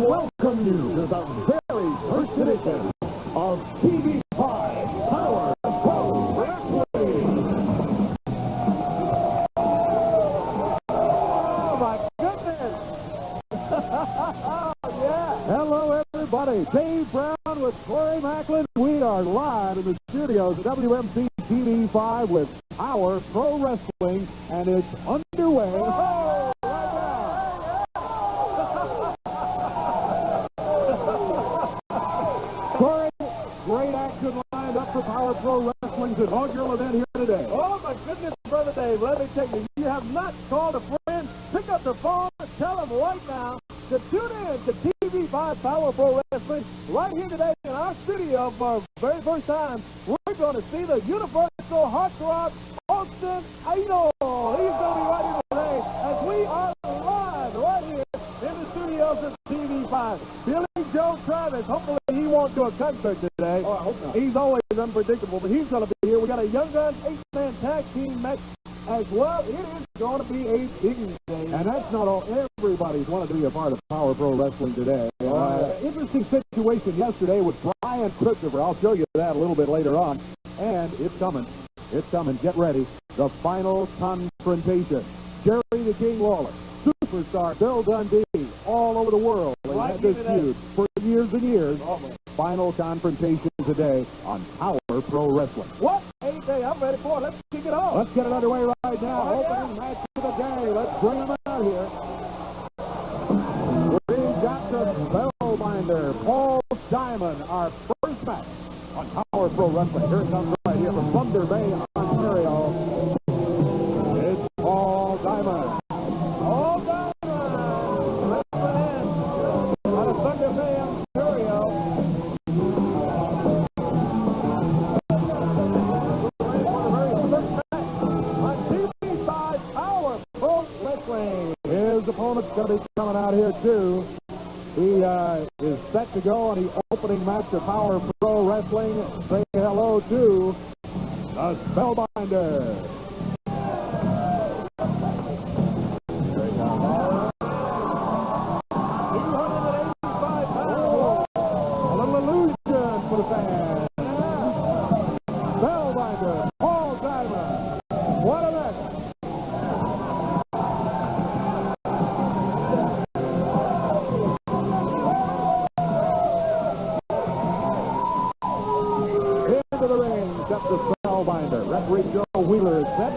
welcome you to the very first edition of TV5 Power Pro Wrestling. Oh, my goodness. Yeah. Hello, everybody. Dave Brown with Corey Macklin. We are live in the studios at WMC TV5 with Power Pro Wrestling, and it's underway. Oh, right now. Corey, great action lined up for Power Pro Wrestling's inaugural event here today. Oh, my goodness, Brother Dave, let me tell you, you have not called a friend, pick up the phone and tell them right now to tune in to TV5 Power Pro Wrestling right here today in our studio for the very first time. We're going to see the Universal Heartthrob Austin Idol. He's going to be right here today as we are live right here in the studios of TV5. Billy Joe Travis, hopefully he won't do a concert today. Oh, I hope not. He's always unpredictable, but he's going to be here. We got a Young Guns 8-man tag team match as well. It is going to be a big day. And that's not all. Everybody's wanted to be a part of Power Pro Wrestling today. Interesting situation yesterday with Brian Christopher. I'll show you that a little bit later on. And it's coming. It's coming. Get ready. The final confrontation. Jerry the King Lawler, superstar Bill Dundee, all over the world. They had this feud for years and years. Final confrontation today on Power Pro Wrestling. What a day. I'm ready for it. Let's kick it off. Let's get it underway right now. Opening match of the day. Let's bring them out here. We've got the Spellbinder, Paul Diamond, our first match on Power Pro Wrestling. Here it comes right here from Thunder Bay, Ontario. It's Paul Diamond. Paul Diamond! Out of Thunder Bay, Ontario. On TV5 Power Pro Wrestling. His opponent's going to be coming out here, too. He is set to go on the opening match of Power Pro Wrestling. Say hello to the Spellbinder. Referee Joe Wheeler is set.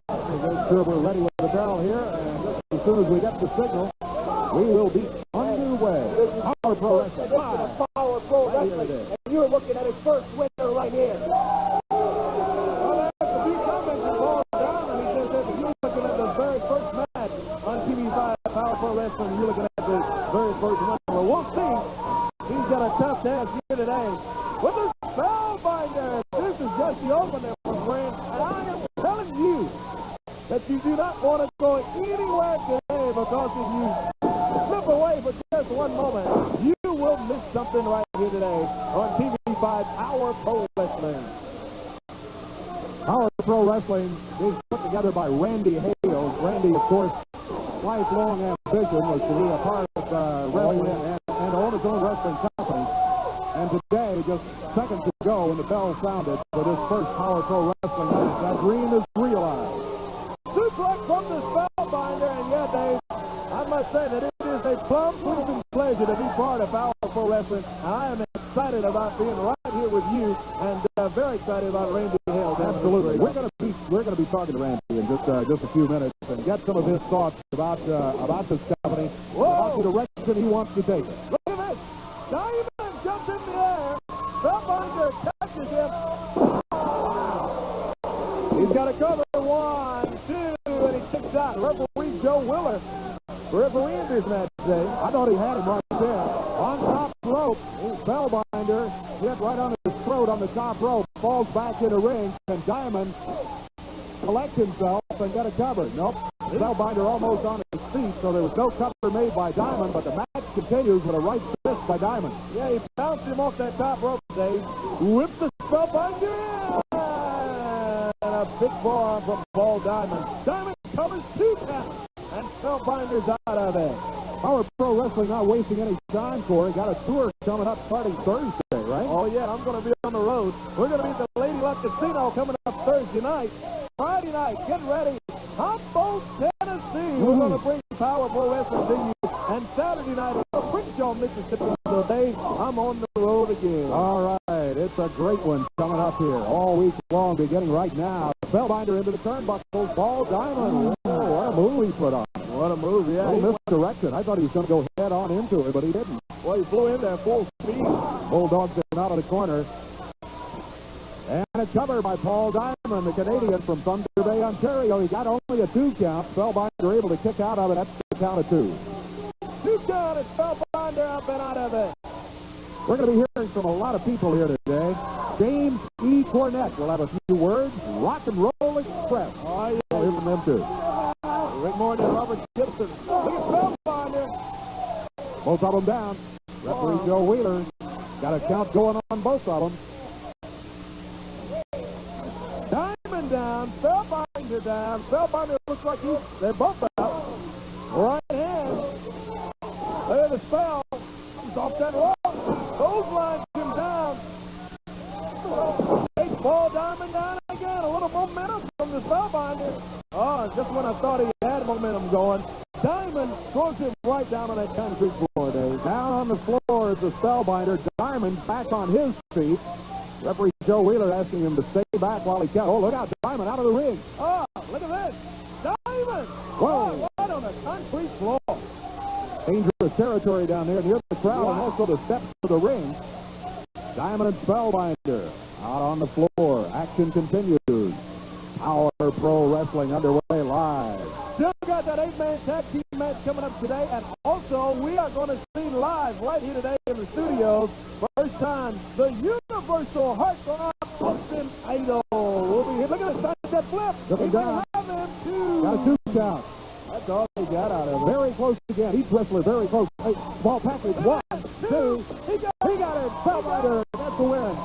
We'll make sure we're ready with the bell here, and as soon as we get the signal, we will be underway. Power Pro Wrestling. Power Pro Wrestling, and you're looking at his first winner right here. Well, that's a few comments from Paul Diamond. He says that you're looking at the very first match on TV5 Power Pro Wrestling, and you're looking at the very first winner. Well, we'll see. He's got a tough task here today. With the Spellbinder, this is just the opener. And I am telling you that you do not want to go anywhere today, because if you slip away for just one moment, you will miss something right here today on TV5 Power Pro Wrestling. Power Pro Wrestling is put together by Randy Hales. Randy, of course, lifelong ambition was to be a part of wrestling and own his own wrestling company. And today, just seconds ago, when the bell sounded for this first Power Pro Wrestling match, that dream is realized. Suplex from the Spellbinder, and yeah, Dave, I must say that it is a plum-pleasing pleasure to be part of Power Pro Wrestling. I am excited about being right here with you, and very excited about Randy Hales. Absolutely. We're going to be talking to Randy in just a few minutes and get some of his thoughts about this company, about the direction he wants to take it. Look at this. Diamond jumps in the air. Spellbinder catches him. He's got a cover. 1, 2, and he kicks out. Referee Joe Wheeler refereeing this match today. I thought he had him right there. On top rope, Spellbinder hit right on his throat on the top rope. Falls back in the ring, and Diamond collects himself and got a cover. Nope. Spellbinder almost on his feet, so there was no cover made by Diamond, but the match continues with a right fist by Diamond. Yeah, he bounced him off that top rope, Dave. Whipped the Spellbinder in! And a big forearm from Paul Diamond. Diamond covers 2 counts, and Spellbinder's out of there. Power Pro Pro Wrestling not wasting any time, Corey. Got a tour coming up starting Thursday, right? Oh, yeah, I'm going to be on the road. We're going to be at the Lady Luck Casino coming up Thursday night. Friday night, get ready. Humboldt, Tennessee. We're going to bring Power Pro Wrestling to you. And Saturday night, at Princeton, Mississippi. Today, I'm on the road again. All right, it's a great one coming up here all week long, beginning right now. Spellbinder into the turnbuckle. Paul Diamond. Oh, what a move he put on. What a move, yeah. He misdirected. I thought he was going to go head on into it, but he didn't. Well, he flew in there full speed. Bulldogs him out of the corner. And a cover by Paul Diamond, the Canadian from Thunder Bay, Ontario. He got only a 2 count. Spellbinder able to kick out of it. That's the count of 2. 2 count and Spellbinder up and out of it. We're going to be hearing from a lot of people here today. James E. Cornett will have a few words. Rock and Roll Express. Oh, yeah. We'll hear from them, too. Rick Morton and Robert Gibson. Look at Spellbinder. Both of them down. Referee Joe Wheeler got a count going on both of them. Diamond down. Spellbinder down. Spellbinder looks like they're both out. Right hand. There's the spell. He's off that rope. Those lines him down. Takes Paul Diamond down again. A little momentum from the Spellbinder. Oh, just when I thought he had momentum going, Diamond throws him right down on that concrete floor, Dave. Down on the floor is the Spellbinder. Diamond back on his feet. Referee Joe Wheeler asking him to stay back while he can. Oh, look out, Diamond out of the ring. Oh, look at this. Diamond! Whoa! Right on the concrete floor. Dangerous territory down there near the crowd and also the steps of the ring. Diamond and Spellbinder out on the floor. Action continues. Power Pro Wrestling underway live. Still got that 8-man tag team match coming up today, and also we are going to see live right here today in the studios. First time, the Universal Heartthrob Austin Idol. We'll be here. Look at the that flip. Looking down. Got a 2 count. That's all he got out of it. Very close again. Each wrestler very close. Hey, small package. 1, 2. He got it. Spellbinder. That's the win.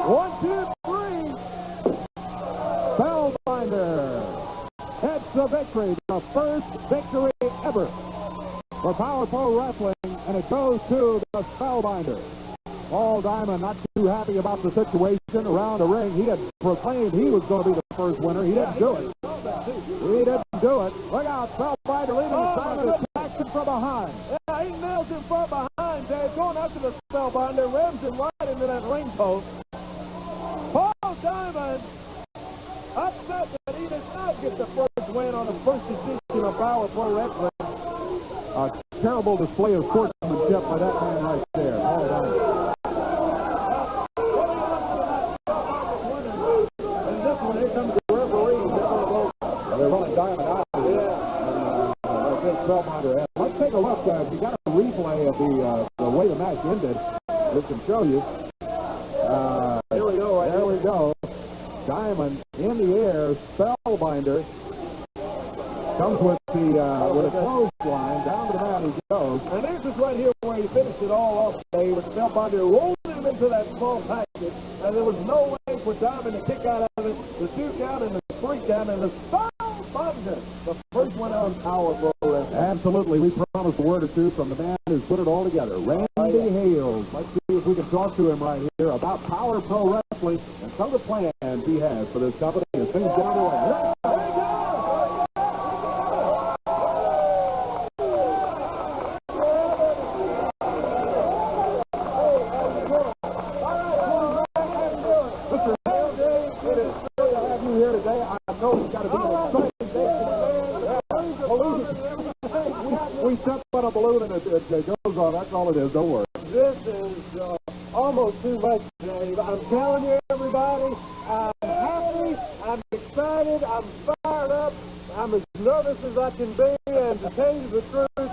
1, 2, 3. Spellbinder. That's the victory. The first victory ever for Power Pro Wrestling, and it goes to the Spellbinder. Paul Diamond not too happy about the situation around the ring. He had proclaimed he was going to be the first winner. He didn't do it. He didn't do it. Look out, Spellbinder leading the action from behind. Yeah, he nails him from behind, Dave. Going after the Spellbinder, rams him right into that ring post. Paul Diamond upset that he did not get the first win on the first edition of Power Pro Wrestling. A terrible display of sportsmanship by that man right there, Paul Diamond. And this one, here comes the referee. They're running Diamond out of here. Yeah. Let's take a look, guys. We got a replay of the way the match ended. We can show you. Here we go. There we go. Diamond in the air. Spellbinder comes with a clothesline down to the mat he goes. And this is right here where he finished it all off today with Spellbinder rolling him into that small package. And there was no way for Diamond to kick out of it. The 2 count and the 3 count and the Spellbinder, the first one on Power Pro Wrestling. Absolutely. We promised a word or two from the man who's put it all together. Randy Hales. Let's see if we can talk to him right here about Power Pro Wrestling and some of the plans he has for this company as things get underway. We step on a balloon and it goes on. That's all it is. Don't worry. This is almost too much, Dave. I'm telling you, everybody, I'm happy, I'm excited, I'm fired up, I'm as nervous as I can be, and to tell you the truth,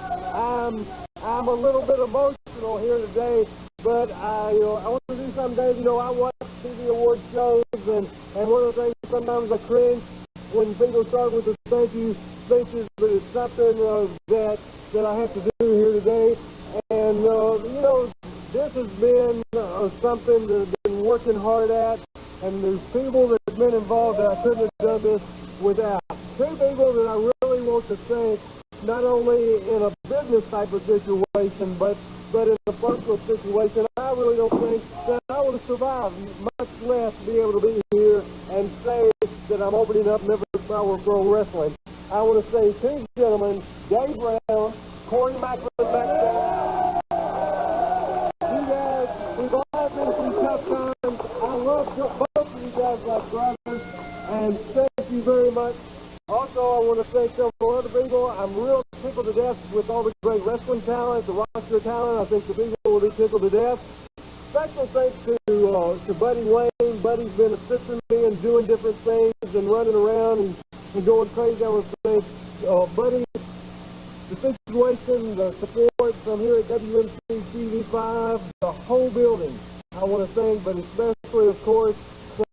I'm a little bit emotional here today. But I want to do some days. I watch TV award shows, and one of the things sometimes I cringe when people start with the thank you speeches, but it's something that I have to do here today. And this has been something that I've been working hard at, and there's people that have been involved that I couldn't have done this without. two people that I really want to thank, not only in a business type of situation, but in a personal situation. I really don't think that I would have survived, much less be able to be here and say that I'm opening up Memphis Power Pro Wrestling. I want to say two gentlemen, Dave Brown, Corey Macklin back there. You guys, we've all been through tough times. I love both of you guys like brothers, and thank you very much. Also, I want to thank several other people. I'm real tickled to death with all the great wrestling talent, the roster talent. I think the people will be tickled to death. Special thanks to Buddy Lane. Buddy's been assisting me and doing different things and running around and going crazy. I want to thank Buddy, the situation, the support from here at WMC TV5, the whole building. I want to thank, but especially, of course,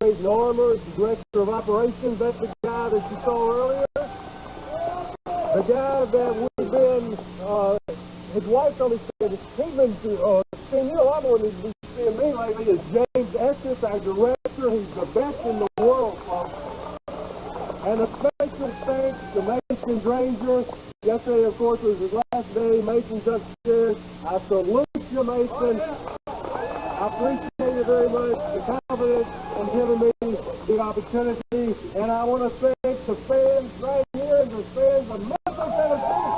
Clayton Armour, the Director of Operations. That's the guy that you saw earlier. The guy that we've been, his wife only said, he's been seeing you a lot more than he's been seeing me lately, is James Estes, our director. He's the best in the world, folks. And a special thanks to Mason Granger. Yesterday, of course, was his last day. Mason's upstairs. I salute you, Mason. I appreciate you very much, the confidence in giving me the opportunity. And I want to thank the fans right here and the fans of Memphis, Tennessee.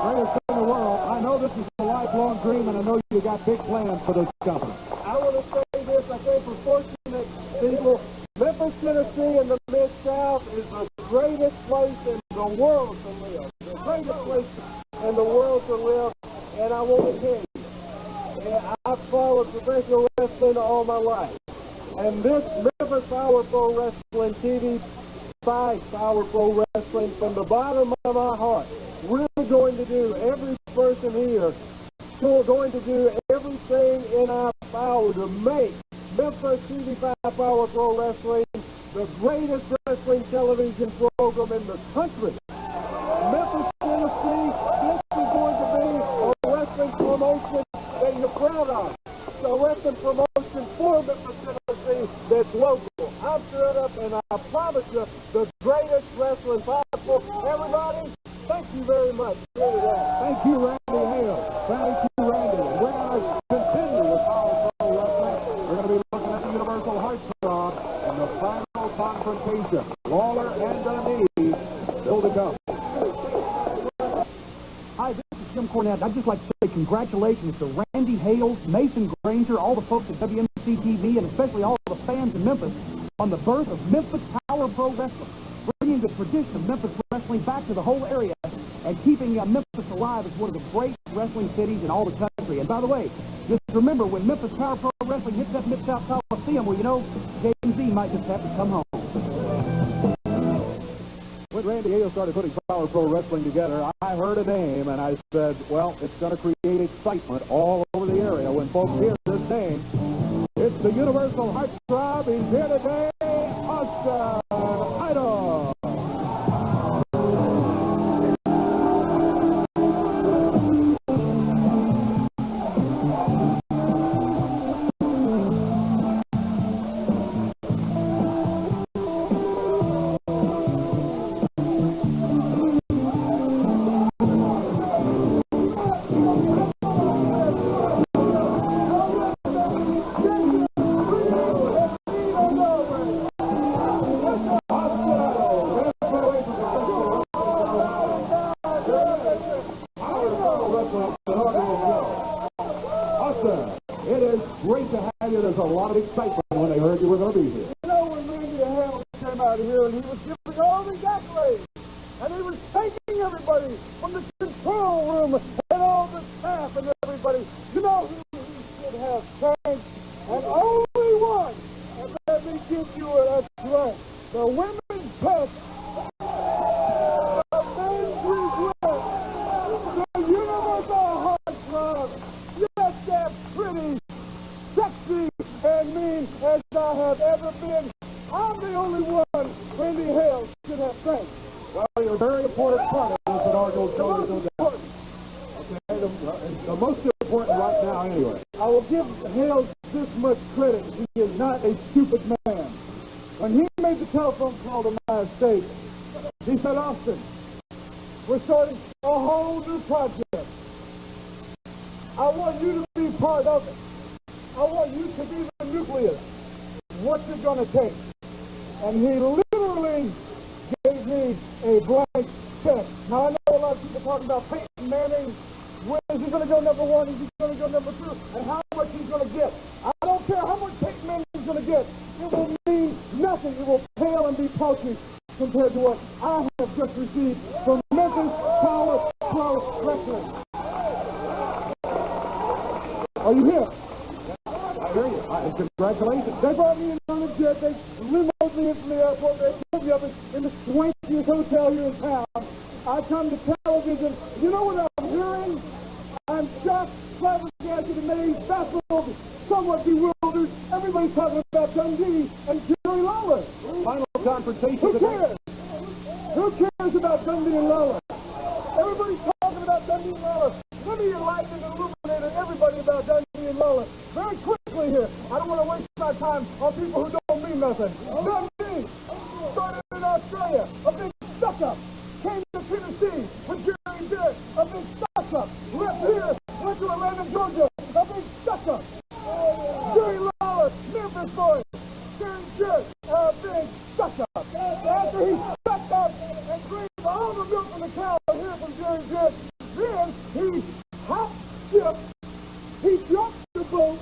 Greatest in the world. I know this is a lifelong dream, and I know you got big plans for this company. I want to say this. I think for fortunate people, Memphis, Tennessee and the Mid-South is the greatest place in the world to live. The greatest place in the world to live. And I want to tell you, I've followed professional wrestling all my life. And this Memphis Power Pro Wrestling TV, Power Pro Wrestling, from the bottom of my heart, we're going to do, every person here, we're going to do everything in our power to make Memphis TV5 Power Pro Wrestling the greatest wrestling television program in the country. Memphis, Tennessee, this is going to be a wrestling promotion that you're proud of. A wrestling promotion for Memphis, Tennessee that's local. I'm stirred up, and I promise you, the greatest wrestling possible. Everybody, thank you very much. Thank you, Randy Hale. Thank you, Randy. We're going to continue with Power Pro Wrestling. We're going to be looking at the Universal Heartthrob and the final confrontation. Lawler and Dundee still to come. Hi, this is Jim Cornette. I'd just like to say congratulations to Randy Hale, Mason Granger, all the folks at WMC TV, and especially all the fans in Memphis on the birth of Memphis Power Pro Wrestling, bringing the tradition of Memphis wrestling back to the whole area and keeping Memphis alive as one of the great wrestling cities in all the country. And by the way, just remember, when Memphis Power Pro Wrestling hits that Mid-South Coliseum, well, you know, James E might just have to come home. When Randy Hale started putting Power Pro Wrestling together, I heard a name, and I said, well, it's going to create excitement all over the area when folks hear this name. It's the Universal Heartthrob. He's here today, Austin Idol. It is great to have you. There's a lot of excitement when they heard you were going to be here. You know, when Randy Hale came out here and he was giving all the accolades, and he was thanking everybody from the control room and all the staff and everybody. You know who he should have thanked, and only one. And let me give you a drink. The women's best. The men's regret. The Universal Heartthrob. Yes, that pretty, sexy, and mean as I have ever been. I'm the only one Randy Hale should have thanked. Well, you're a very important part of this at Argo's show. Okay, the most important right now, anyway. I will give Hale this much credit. He is not a stupid man. When he made the telephone call to my estate, said, Austin, we're starting a whole new project. I want you to be part of it. I want you to be the nucleus. What's it going to take? And he literally gave me a blank check. Now, I know a lot of people talking about Peyton Manning. When is he going to go number one? Is he going to go number two? And how much he's going to get? I don't care how much Peyton Manning is going to get. It will mean nothing. It will pale and be paltry compared to what I have just received from Memphis Power Pro Wrestling. Are you here? I hear you. Congratulations. They brought me in on a jet. They limoed me in from the airport. They took me up in the swankiest hotel here in town. I come to television. You know what I'm hearing? I'm shocked, flabbergasted, amazed, baffled, somewhat bewildered. Everybody's talking about Dundee and Jerry Lawler. Final confrontation. Who cares? Who cares about Dundee and Lawler? Everybody's talking about Dundee and Lawler. Let me enlighten and illuminate everybody about Dundee and Lawler very quickly here. I don't want to waste my time on people who don't mean nothing. Dundee started in Australia, a big stuck-up. Came to Tennessee with Jerry Jett, a big stuck-up. Left here, went to Atlanta, Georgia, a big stuck-up. Jerry Lawler, Memphis boy. Jerry Jett, a big stuck-up. After he stuck up and drank all the milk from the cow here from Jerry Jett, then he hopped ship, he jumped the boat,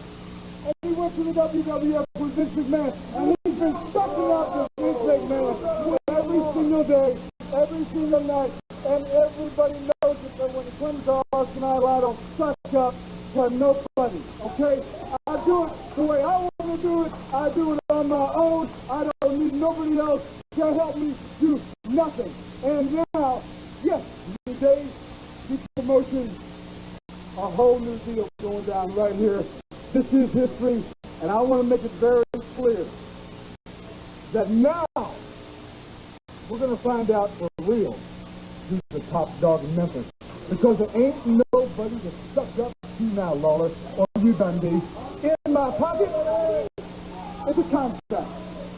and he went to the WWF with Vince McMahon. And he's been sucking up to Vince McMahon every single day, every single night. And everybody knows it, that when it comes to Austin Idol, I don't suck up to nobody, okay? I do it the way I want to do it. I do it on my own. I don't need nobody else to help me do nothing. And now, yes, these days, this promotion, a whole new deal going down right here. This is history, and I want to make it very clear that now we're going to find out for real who's the top dog in Memphis. Because there ain't nobody to suck up to now, Lawler, or you, Dundee. In my pocket, it's a contract.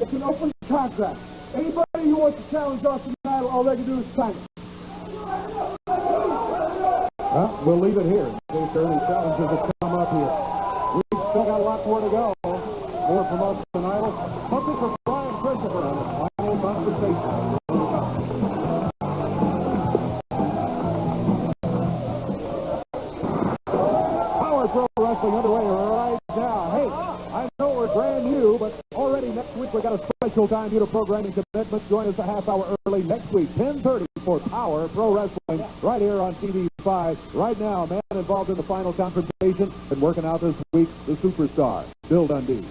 It's an open contract. Anybody who wants to challenge Austin Idol, all they can do is sign it. Well, we'll leave it here. In case early challenges have come up here. We've still got a lot more to go. More from Austin Idol. Something from Brian Christopher on the final confrontation. Power Pro Wrestling underway right now. Hey, I know we're brand new, but already next week we got a special time due to programming commitment. Join us a half hour early next week, 10:30 for Power Pro Wrestling, right here on TV5. Right now, a man involved in the final confrontation, been working out this week, the superstar, Bill Dundee.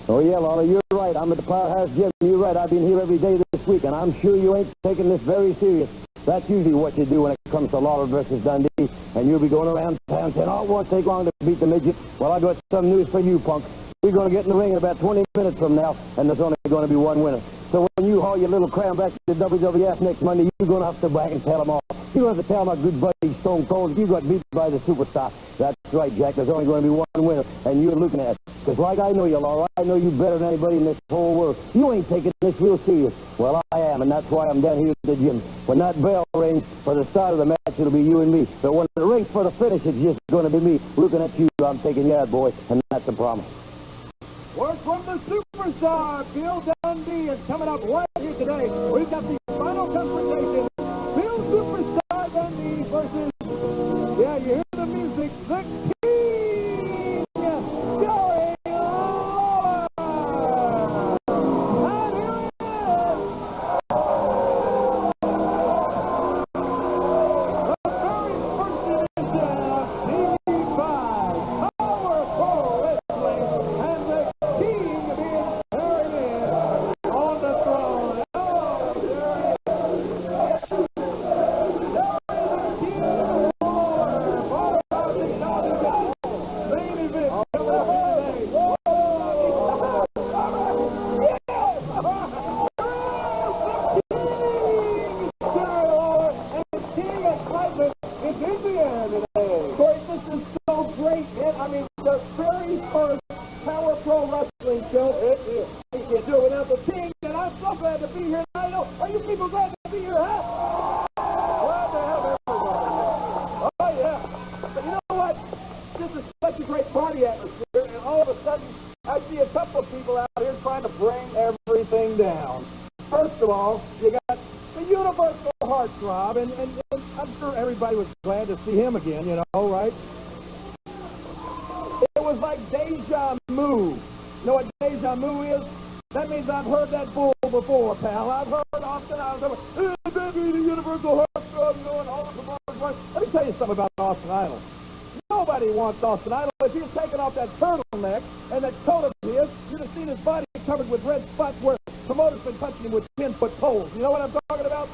Oh, yeah, Lawler, you're right. I'm at the Powerhouse Gym. You're right. I've been here every day this week, and I'm sure you ain't taking this very serious. That's usually what you do when it comes to Lawler versus Dundee, and you'll be going around town saying, oh, it won't take long to beat the midget. Well, I got some news for you, punk. We're going to get in the ring in about 20 minutes from now, and there's only going to be one winner. So when you haul your little crown back to the WWF next Monday, you're going to have to back and tell them all. You're going to have to tell my good buddy Stone Cold, you got beat by the superstar. That's right, Jack. There's only going to be one winner, and you're looking at it. Because like I know you, Laura, I know you better than anybody in this whole world. You ain't taking this real serious. Well, I am, and that's why I'm down here at the gym. When that bell rings for the start of the match, it'll be you and me. But when it rings for the finish, it's just going to be me. Looking at you, I'm taking you out, boy, and that's a promise. Word from the superstar, Bill Dundee, is coming up right here today. We've got the final confrontation. Bill Superstar Dundee versus, yeah, you hear the music, the King, Jerry Lawler. And here he is. The very first edition of TV5, Power Pro Wrestling, and the King being carried in on the throne. Oh, Jerry. show. It is. We can't do it without the King, and I'm so glad to be here tonight. Are you people glad to be here, huh? Glad to have everybody. Oh, yeah. But you know what? This is such a great party atmosphere, and all of a sudden, I see a couple of people out here trying to bring everything down. First of all, you got the universal heartthrob, and I'm sure everybody was glad to see him again, you know, right? It was like deja vu. You know what deja vu is? That means I've heard that bull before, pal. I've heard Austin Idol. Hey, baby, the universal heartthrob, you know, and all the promoters, right? Let me tell you something about Austin Idol. Nobody wants Austin Idol. If he's taken off that turtleneck and that coat of his, you'd have seen his body covered with red spots where promoters been punching him with 10-foot poles. You know what I'm talking about?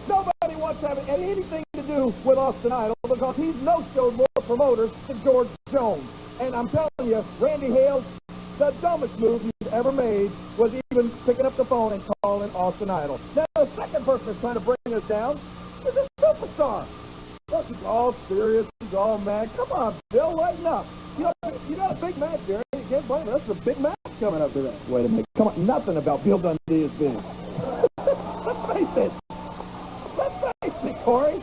Nobody wants to have anything to do with Austin Idol because he's no-showed more promoters than George Jones. And I'm telling you, Randy Hales, the dumbest move he's ever made was even picking up the phone and calling Austin Idol. Now, the second person that's trying to bring us down is a superstar. Look, he's all serious, he's all mad. Come on, Bill, lighten up. You know, you got a big match, Jerry. You can't blame us. There's a big match coming up today. Wait a minute. Come on, nothing about Bill Dundee is big. Let's face it. Let's face it, Corey.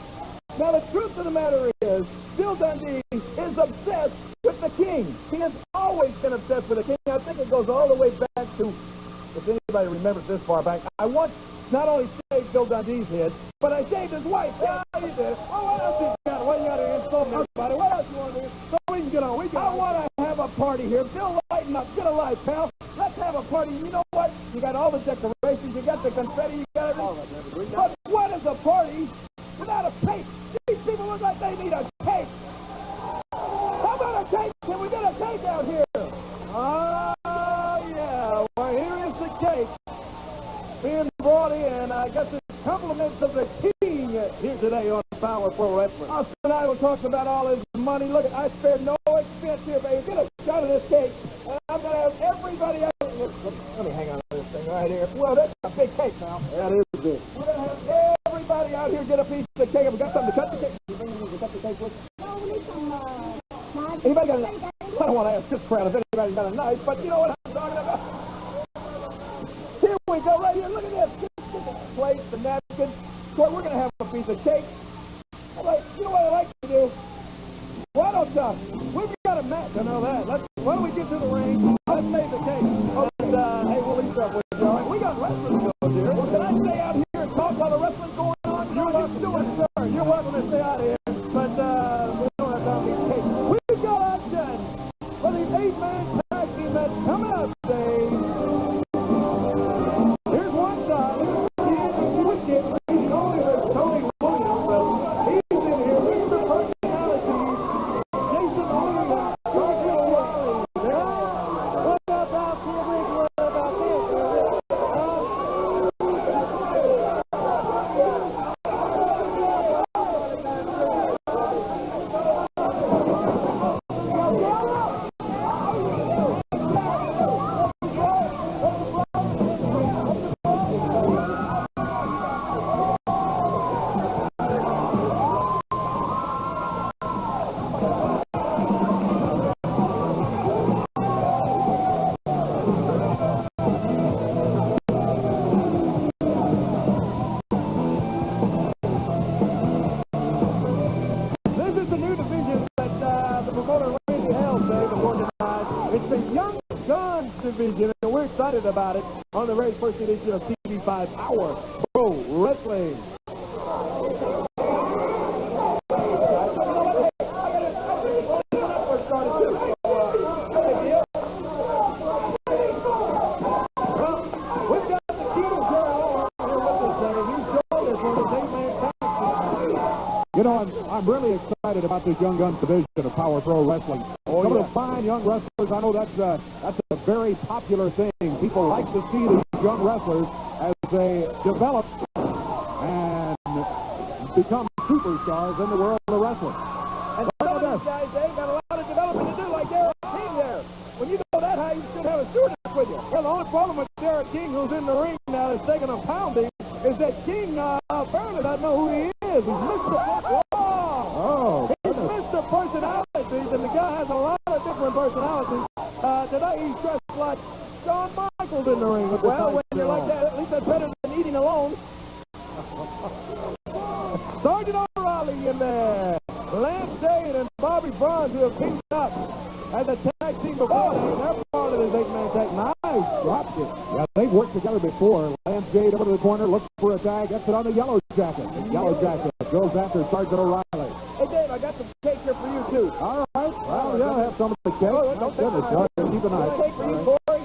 Now, the truth of the matter is, Bill Dundee is obsessed with the King. He has always been obsessed with the King. I think it goes all the way back to, if anybody remembers this far back, I once not only shaved Bill Dundee's head, but I shaved his wife. Yeah, you did. Well, what else you got? What you got to insult everybody? What else you want to do? So we can get on. I want to have a party here. Bill, lighten up. Get a life, pal. Let's have a party. You know what? You got all the decorations. You got the confetti. You got everything. But what is a party without a cake? These people look like they need a cake. How about a cake? Can we get a cake out here? Oh, yeah. Well, here is the cake being brought in. I guess it's compliments of the King here today on Power Pro Wrestling. Austin Idol talks about all his money. Look, I spared no expense here, baby. Get a shot of this cake. And I'm going to have everybody out. Let me hang on to this thing right here. Well, that's a big cake now. That is big. We're going to have everybody out here get a piece of the cake. Have we got something to cut the cake? You think you can cut the cake with? No, we need some, Anybody got a knife? I don't want to ask this crowd if anybody's got a knife, but you know what I'm talking about. Here we go, right here. Look at this. Get the plate, the napkin. Boy, we're going to have a piece of cake. You know what I like to do? Why don't we've got a match, I know that. Why don't we get to the ring? Let's save the cake. And, hey, we'll eat up with you, all right? We got wrestling to go, dear. Well, can I stay out here and talk while the wrestling's going on? You're welcome to do it, sir. You're welcome to stay out here. But, we don't have time to eat cake. We've got our done for the 8-man tag team that's coming up today. Here's one side. Wicked. He's only the Tony Williams, but he's in here with the personalities. Jason Owens, Garfield Wally. What about here, Rick? What about this? This is the new division that the promoter Randy Hales has organized. It's the Young Guns division, and we're excited about it on the very first edition of TV5 Power Pro Wrestling. We've got the King of Carol here with us, and he's joined us on this 8-man tag team. You know, I'm really excited about this Young Guns division of Power Pro Wrestling. Some of the fine young wrestlers, I know that's a very popular thing. People like to see these young wrestlers as they develop and become superstars in the world of wrestling. And some of these guys, they got a lot of development to do, like Derek King there. When you go that high, you should have a stewardess with you. Well, the only problem with Derek King, who's in the ring now, is taking a pounding, is that King apparently doesn't know who he is. He's Mr. He's Mr. Personalities, and the guy has a lot of different personalities. Today he's dressed like Shawn wrestled in the ring. Well, when you're like that, at least that's better than eating alone. Sergeant O'Reilly in there. Lance Dane and Bobby Bronze, who have teamed up as a tag team before. They're part of this 8-man tag. Nice drop kick. Yeah, they've worked together before. Lance Jade over to the corner, looks for a tag, gets it on the Yellow Jacket. The Yellow Jacket goes after Sergeant O'Reilly. Hey, Dave, I got some cake here for you, too. All right. Well, yeah, have some of the cake. Don't Goodness, keep an eye. cake for you, Corey.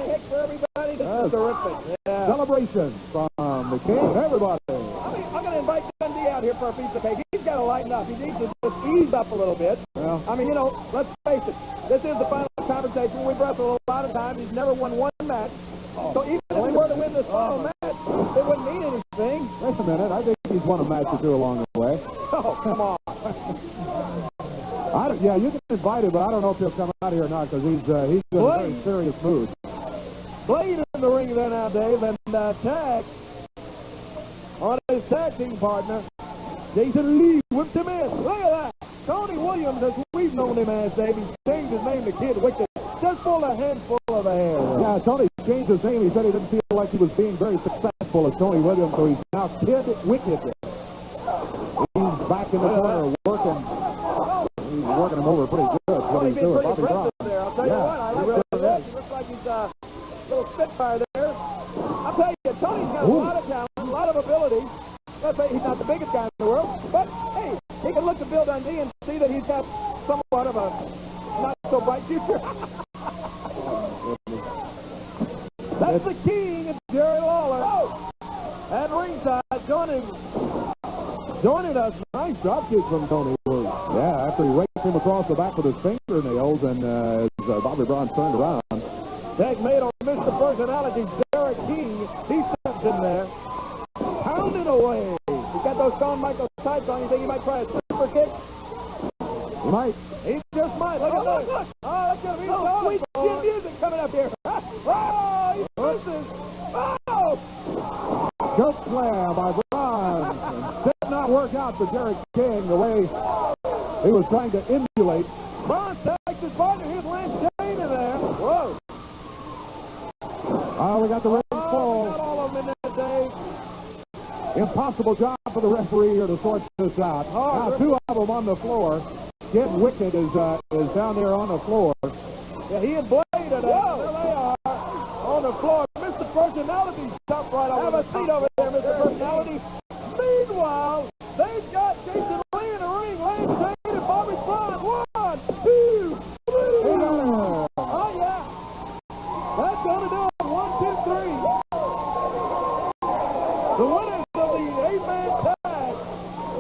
Cake for everybody. This is terrific. Yeah. Celebration from the king and everybody. I'm going to invite Dundee out here for a piece of cake. He's got to lighten up. He needs to just ease up a little bit. Well, I mean, you know, let's face it. This is the final conversation. We've wrestled a lot of times. He's never won one match. So even if we were to win this final match, it wouldn't mean anything. wait a minute. I think he's won a match or two along the way. Oh, come on. Yeah, you can invite him, but I don't know if he'll come out here or not because he's in a very serious mood. Blade in the ring there now, Dave, and tag on his tag team partner, Jason Lee, whipped him in. Look at that. Tony Williams, as we've known him as, Dave, he's changed his name to Kid Wicked. Just pulled a handful of hair. Yeah, Tony changed his name. He said he didn't feel like he was being very successful as Tony Williams, so he's now Kid Wicked. He's back in the corner working. He's working him over pretty good. That's what he's doing. Bobby Brown. There. I'll tell you what, I like that. He looks like he's a little spitfire there. I'll tell you, Tony's got a lot of talent, a lot of ability. Let's say he's not the biggest guy in the world, but hey, he can look at Bill Dundee and see that he's got somewhat of a not so bright future. That's the king of Jerry Lawler. At ringside, joining us. Nice drop kick from Tony Williams. Yeah, after he raked him across the back with his fingernails, and as Bobby Brown turned around. Tag made on Mr. Personality, Derek King. He steps in there. Pounding away. He's got those Shawn Michaels tights on. You think he might try a super kick? He might. He just might. Look at that. Look. Oh, that's going to be some sweet chin music coming up here. Oh, he misses. Oh! Choke slam by Braun. Did not work out for Derek King the way he was trying to emulate. Braun tags his partner. Here's Lance Jane in there. Whoa. Oh, we got the ring Not full. all of them in there, Dave. Impossible job for the referee here to sort this out. Now, two of them on the floor. Kid Wicked is down there on the floor. Yeah, he and Blade are there. There they are on the floor. Mr. Personality's up right over. Have a seat over there, Mr. Personality. Meanwhile, they've got Jason Lee in the ring. Lance Jane and Bobby Brown. 1, 2, 3. Oh, yeah. That's going to do it. 1, 2, 3. The winners of the 8-man tag,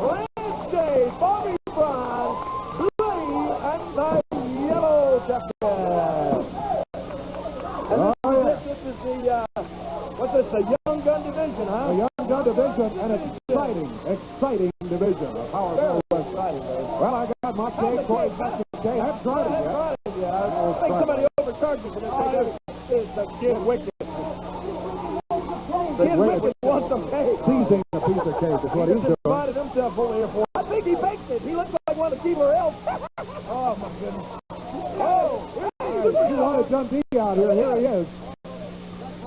Lance Jane, Bobby Brown, Blade, and the Yellow Jacket. And this is the, what's this, the Young Gun Division, huh? The Young Gun Division, an exciting division. A powerful exciting. Well, I got my cake, Corey. That's right. I think somebody overcharged me for this. It's the Kid Wicked. Kid Wicked wants some cake. Teasing a piece of cake is what he's doing. Provided himself over here for. I think he baked it. He looks like one of the Keebler elves. Oh, my goodness. Oh, You wanted Dundee out here. Here he is.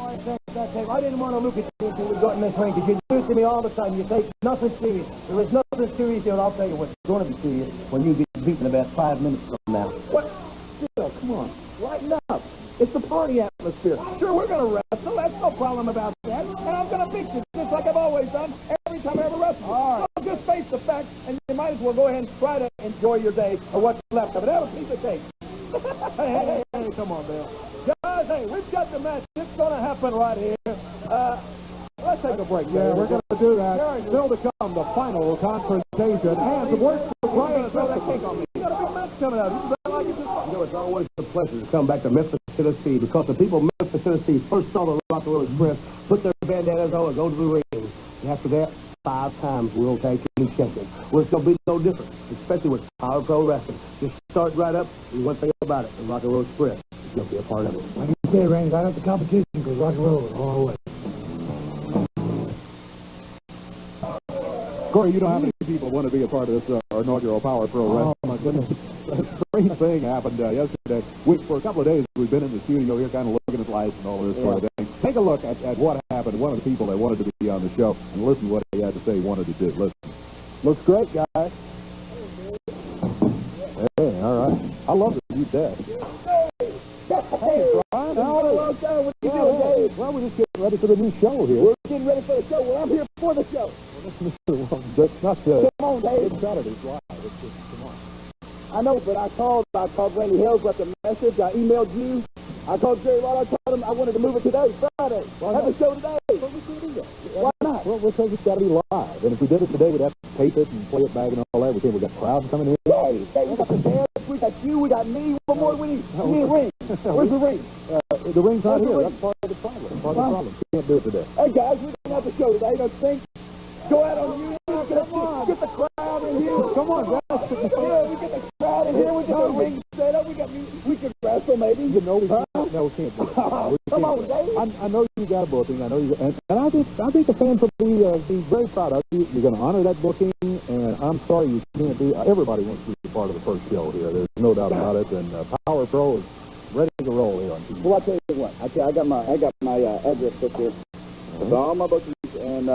I didn't want to look at you until we got in this ring because you do it to me all the time. You say nothing serious. There is nothing serious here, and I'll tell you what's going to be serious when you get beaten about 5 minutes from now. what? Bill, come on. Lighten up. It's the party atmosphere. Sure, we're going to wrestle. That's no problem about that. And I'm going to beat you just like I've always done every time I ever wrestle. All right. So just face the facts, and you might as well go ahead and try to enjoy your day or what's left of it. Have a piece of cake. hey, come on, Bill. Guys, hey, we've got the match. It's going to happen right here. Let's take a break. Yeah, we're going to do that. Still to come, the final confrontation. And the work for Brian throw that cake on me. You got a big match coming up. You like it this You know, it's always a pleasure to come back to Memphis, Tennessee, because the people of Memphis, Tennessee first saw the Rock and Roll Express, put their bandanas on and go to the ring. And after that, 5 times World Tag Team Champion. Well, it's going to be no different, especially with Power Pro Wrestling. Just start right up, and one thing about it, the Rock and Roll Express is going to be a part of it. Like you said, Randy, right up the competition because rock and roll is all the way. Corey, you know how many people want to be a part of this inaugural Power Pro Wrestling? Oh, my goodness. A strange thing happened yesterday. For a couple of days, we've been in the studio here kind of looking at lights and all this sort of thing. take a look at what happened. One of the people that wanted to be on the show and listen to what he had to say he wanted to do. Listen. Looks great, guys. Hey, all right. I love it. You bet. Hey, Brian, how are you? What are you doing, Dave? Well, we're just getting ready for the new show here. We're getting ready for the show. Well, I'm here for the show. That's not the... Come on, Dave. It's Saturday's live. It's just, come on. I know, but I called Randy Hills, left a message. I emailed you. I called Jerry Watt. I told him I wanted to move it today, Friday. Have a show today. Why not? Well, because it's got to be live. And if we did it today, we'd have to tape it and play it back and all that. We got crowds coming in. Hey, we got the dance. We got you. We got me. What more do we need? We need a ring. Where's the ring? The ring's not Where's the here. ring? That's part of the problem. Part of the problem. We can't do it today. Hey, guys, we're going to have a show today, don't you think? Go out on you. Get the crowd in here. Come on, guys. Yeah, we get the crowd in here. We get the ring set up. We can wrestle, maybe. No, we can't. No, we can't do it. Come on, Dave. I know you got a booking. I know you, and I think the fans will be very proud of you. You're going to honor that booking, and I'm sorry you can't be. Everybody wants to be part of the first show here. There's no doubt about it. And Power Pro is ready to roll here on TV. Well, I'll tell you what. I got my address up here. With all my bookings, and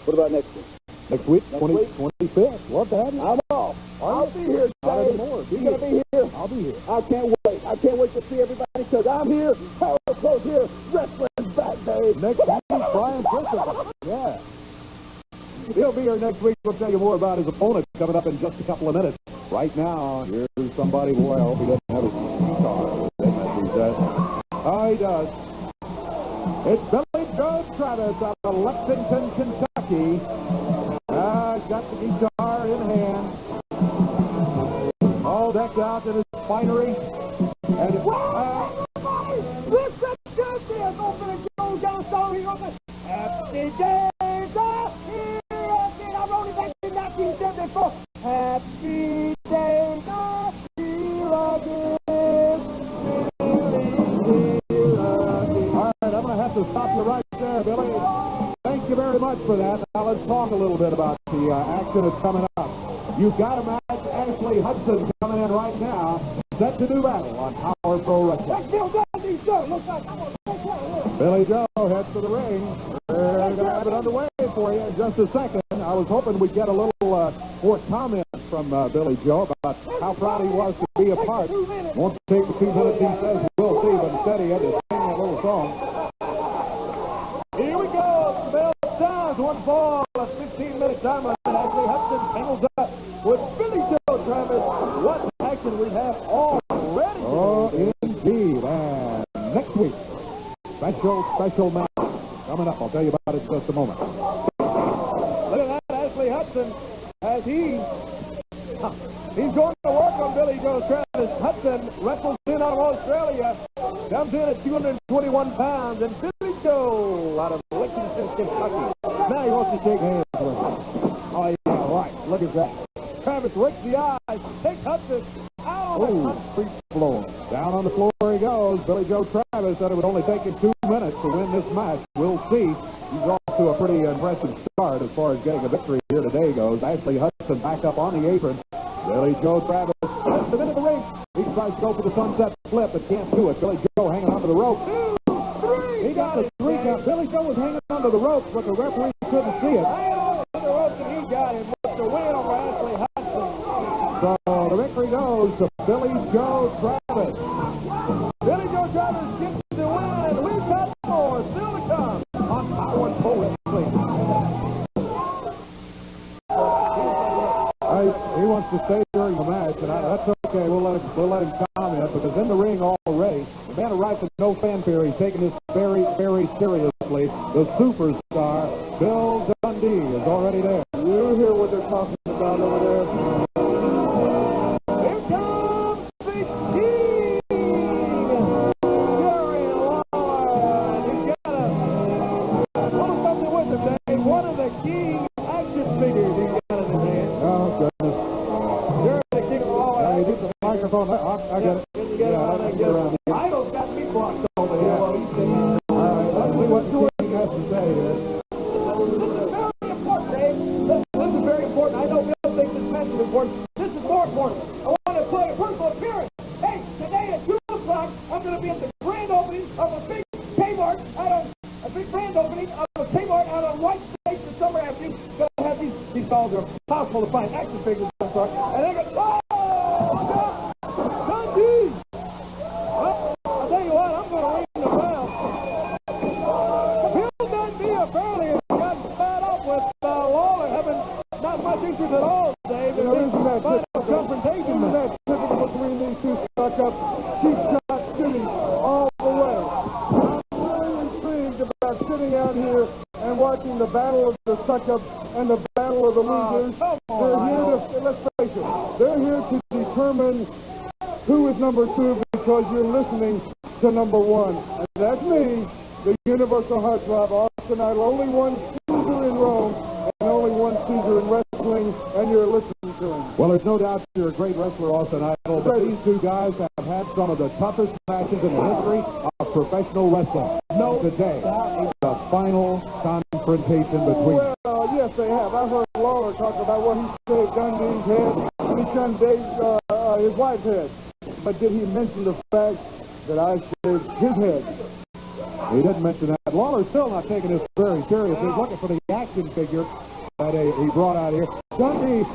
what about next week? Next week, Next week? 25th. Love to have you. I'm off. I'll be here, Not Dave. anymore. You're going to be here. I'll be here. I can't wait. I can't wait to see everybody because I'm here. Power Pro's here. Wrestling's back, Dave. Next week, Brian Christopher. Yeah. He'll be here next week. We'll tell you more about his opponent coming up in just a couple of minutes. Right now, here's somebody. Boy, I hope he doesn't have his guitar. Oh, he does. It's Billy Joe Travis out of Lexington, Kentucky. Got the guitar in hand. All decked out in his finery. And Happy days of heroes. I wrote it back in 1974. Happy days of heroes. all right, I'm going to have to stop you right there, Billy. Thank you very much for that. Now let's talk a little bit about the action that's coming up. You've got a match. Ashley Hudson coming in right now. Set to do battle on Power Pro Wrestling. Billy Joe heads to the ring. We're going to have it underway for you in just a second. I was hoping we'd get a little more comment from Billy Joe about how proud he was to be a part. Won't take the 2 minutes he says we'll see, but instead he had to sing that little song. Here we go. Bell sounds. One ball, a 15-minute timer. Ashley Hudson tangles up with Billy Joe Travis. What action we have already. Oh, indeed. And next week, special match coming up. I'll tell you about it in just a moment. Look at that, Ashley Hudson, as he's going to work on Billy Joe Travis. Hudson wrestles in out of Australia, comes in at 221 pounds, and Billy Joe out of Lexington, Kentucky. Now he wants to shake hands with him. Oh, yeah, right. Look at that. Travis rakes the eyes, takes Hudson out on the concrete floor. Down on the floor he goes. Billy Joe Travis said it would only take him 2 minutes to win this match. We'll see. He's off to a pretty impressive start as far as getting a victory here today goes. Ashley Hudson back up on the apron. Billy Joe Travis gets him into the ring. He tries to go for the sunset flip but can't do it. Billy Joe hanging onto the rope. 2, 3. He got a 3 count. Billy Joe was hanging onto the ropes, but the referee couldn't see it. Hanging onto the ropes, and he got him with the win over Ashley Hudson. So the victory goes to Billy Joe Travis. Billy Joe Travis gets the win, and we've got more still to come on Power Pro Wrestling. He wants to stay during the match, and that's okay. We'll let him comment because in the ring already, the man arrived with no fanfare. He's taking this very, very seriously. The superstar Bill Dundee is already there. You hear what they're talking about over there? Here comes the King, Jerry Lawler. He's got a little something with him, Dave. One of the King action figures he's got in his hand. Oh, goodness. Jerry the King Lawler. Yeah, you get the microphone. I got it. Idol's got me blocked over here. All right, let's see what the King has to say here. Very important, Dave. longer possible to find action figures, and they go, oh, Dundee! Well, I'll tell you what, I'm going to ring the bell. Bill Dundee apparently has gotten fed up with Lawler having not much interest at all, Dave. You know, isn't that typical? Confrontation. Isn't that typical between these two stuck-up cheap shot cities all the way? I'm really intrigued about sitting out here and watching the battle of the suck-ups and the battle of the losers. They're here to, let's face it, they're here to determine who is number two because you're listening to number one. And that's me, the Universal Heartthrob, Austin Idol. Only one Caesar in Rome and only one Caesar in wrestling, and you're listening to him. Well, there's no doubt you're a great wrestler, Austin Idol, but these two guys have had some of the toughest matches in the history of professional wrestling. No, today is the final confrontation between them. Well, yes, they have. I heard Lawler talk about what he shaved Dundee's head, and he shaved his wife's head. But did he mention the fact that I shaved his head? He didn't mention that. Lawler's still not taking this very seriously. He's looking for the action figure that he brought out here. Dundee's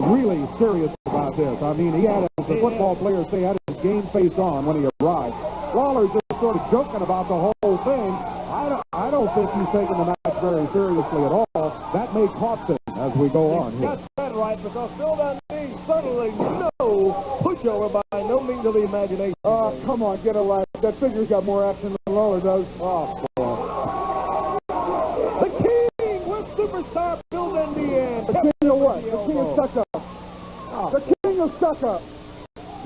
really serious about this. I mean, he had, as the football players say, had his game face on when he arrived. Lawler's just sort of joking about the whole thing. I don't think he's taking the match very seriously at all. That may cost him as we go on here. That's that right, because Bill Dundee certainly no pushover by no means of the imagination. Oh, come on, get a life. That figure's got more action than Lawler does. Oh, The King with superstar Bill Dundee and the king of what? The king of stuck-up. The king of stuck-up.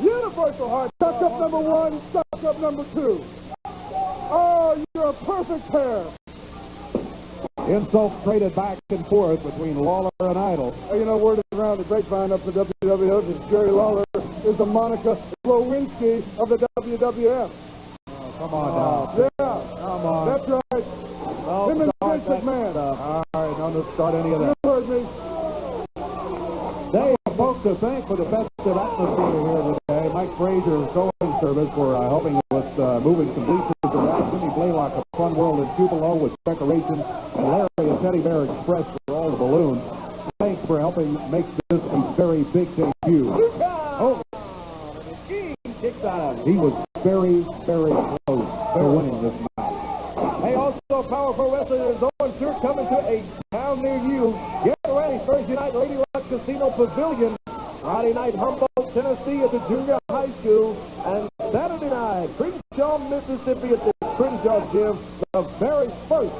Universal Heart. Stuck-up number one, stuck-up number two. Oh, you're a perfect pair. Insults traded back and forth between Lawler and Idol. You know, word around the grapevine up the WWF is Jerry Lawler is the Monica Lewinsky of the WWF. Oh, come on now. Yeah, Come on. that's right. Don't Him and start Vince that McMahon. stuff. All right, don't start any of You that. heard me. They are folks to thank for the festive atmosphere here today. Mike Frazier's towing service for helping with moving some bleachers around. Jimmy Blaylock of Fun World in Tupelo with decorations. And Larry at Teddy Bear Express for all the balloons. Thanks for helping make this a very big debut. Oh, The King kicks out. he was very, very close to winning this match. Hey, also Power Pro Wrestling is on tour coming to a town near you. Get ready, Thursday night, Lady Luck Casino Pavilion. Friday night, Humboldt, Tennessee at the junior high school. And Saturday night, Crenshaw, Mississippi at the Crenshaw Gym. The very first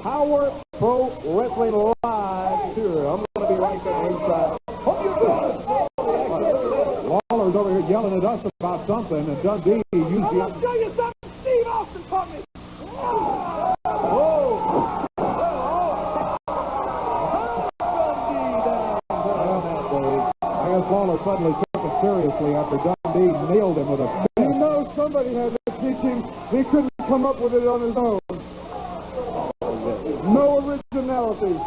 Power Pro Wrestling Live tour. I'm going to be right there inside. Hope you're good. Lawler's over here yelling at us about something, and Dundee used I'm the... going to show you something Steve Austin taught me. I guess Lawler suddenly took it seriously after Dundee nailed him with a... He knows somebody had to teach him. He couldn't come up with it on his own. No originality.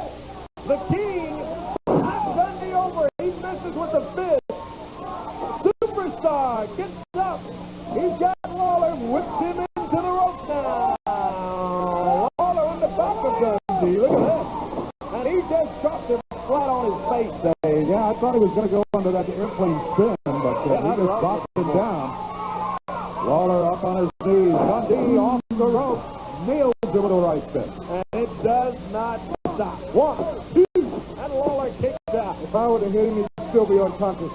The King knocks Dundee over. He messes with the fist. Superstar gets up. He's got Lawler, whips him into the rope now. Lawler in the back of Dundee. Look at that. And he just dropped him flat on his face. Yeah, I thought he was going to go under that airplane spin, but he just dropped him down. Lawler up on his knees. Dundee off the rope. Nails him with a right fist. And it does not stop. 1, 2, and Lawler kicks out. If I would have hit him, he'd still be unconscious.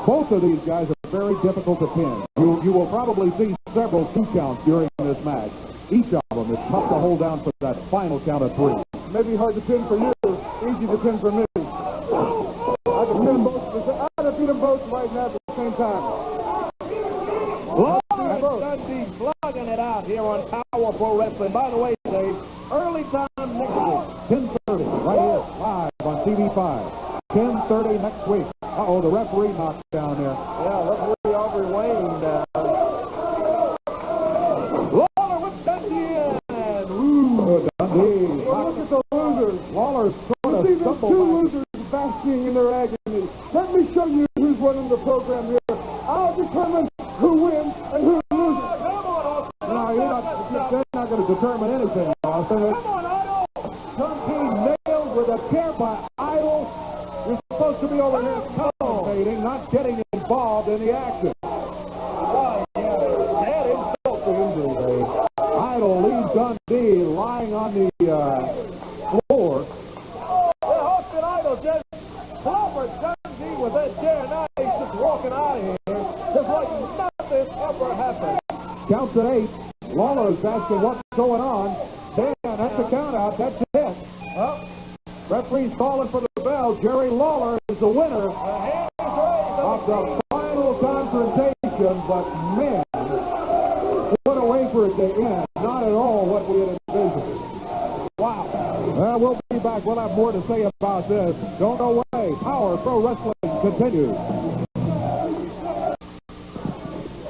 Both of these guys are very difficult to pin. You will probably see several 2 counts during this match. Each of them is tough to hold down for that final count of 3. Maybe hard to pin for you, easy to pin for me. I could pin them both. I'd have beat them both right now at the same time. Lawler Dundee slugging it out here on Power Pro Wrestling. By the way, Dave, early time next week. 10:30 right here, live on TV5. 10:30 next week. Uh-oh, the referee knocked down there. Yeah, referee Aubrey Wayne down. Lawler with Dundee and Dundee. Well, look at the losers. Lawler sort of See, there's stumbled two back. losers basking in their agony. Let me show you who's running the program here. I'll determine who wins and who loses. No, they're not going to determine anything, Austin. Come on, Otto. Dundee nailed with a chair by Idol Idol leaves Dundee lying on the floor. Austin Idol just clobbered Dundee with that chair. Now he's just walking out of here just like nothing ever happened. Counts at 8. Lawler's asking what's going on. 10, that's the count out. That's it. Well, Referee's calling for the bell. Jerry Lawler is the winner of the final confrontation, but man, what a way for it to end. Not at all what we had envisioned. Wow. Well, we'll be back. We'll have more to say about this. Don't go away. Power Pro Wrestling continues.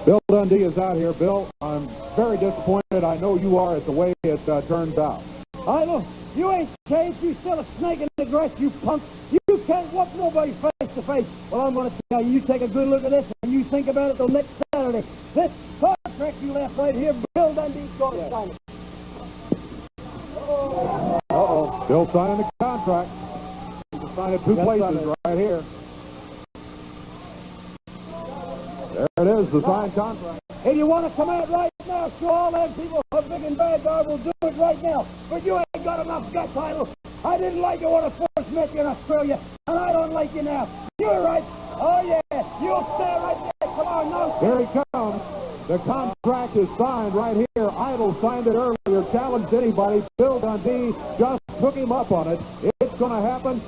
Bill Dundee is out here. Bill, I'm very disappointed. I know you are at the way it turns out. Idol, you ain't changed. You still a snake in the grass, you punk. You can't whoop nobody face to face. Well, I'm going to tell you, you take a good look at this and you think about it till next Saturday. This contract you left right here, Bill Dundee's going to sign it. Uh-oh. Bill signing the contract. He's signed it two places right here. There it is, the signed contract. If you want to come out right now, show all them people how big and bad God will do it right now. But you ain't got enough guts, Idol. I didn't like you when I first met you in Australia, and I don't like you now. You're right. Oh, yeah. You'll stay right there. Come on, now. Here he comes. The contract is signed right here. Idol signed it earlier, challenged anybody. Bill Dundee just took him up on it. It's going to happen.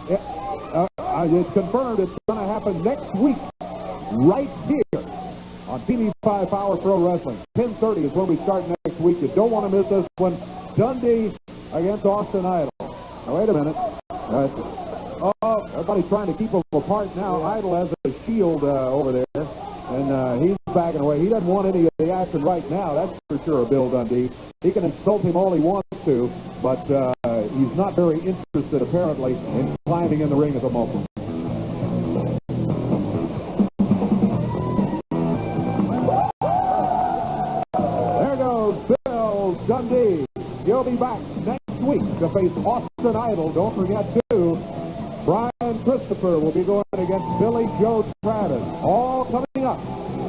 It's confirmed it's going to happen next week, right here on TV5 Power Pro Wrestling. 10:30 is when we start next week. You don't want to miss this one. Dundee against Austin Idol. Now, wait a minute. Everybody's trying to keep them apart now. Idol has a shield over there, and he's backing away. He doesn't want any of the action right now. That's for sure, Bill Dundee. He can insult him all he wants to, but he's not very interested, apparently, in climbing in the ring at the moment. Bill Dundee. He'll be back next week to face Austin Idol. Don't forget, too, Brian Christopher will be going against Billy Joe Travis. All coming up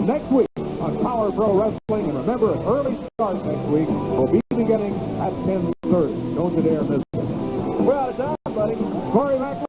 next week on Power Pro Wrestling. And remember, an early start next week will be beginning at 10:30. Don't you dare miss it. We're out of time, buddy. Corey Macklin.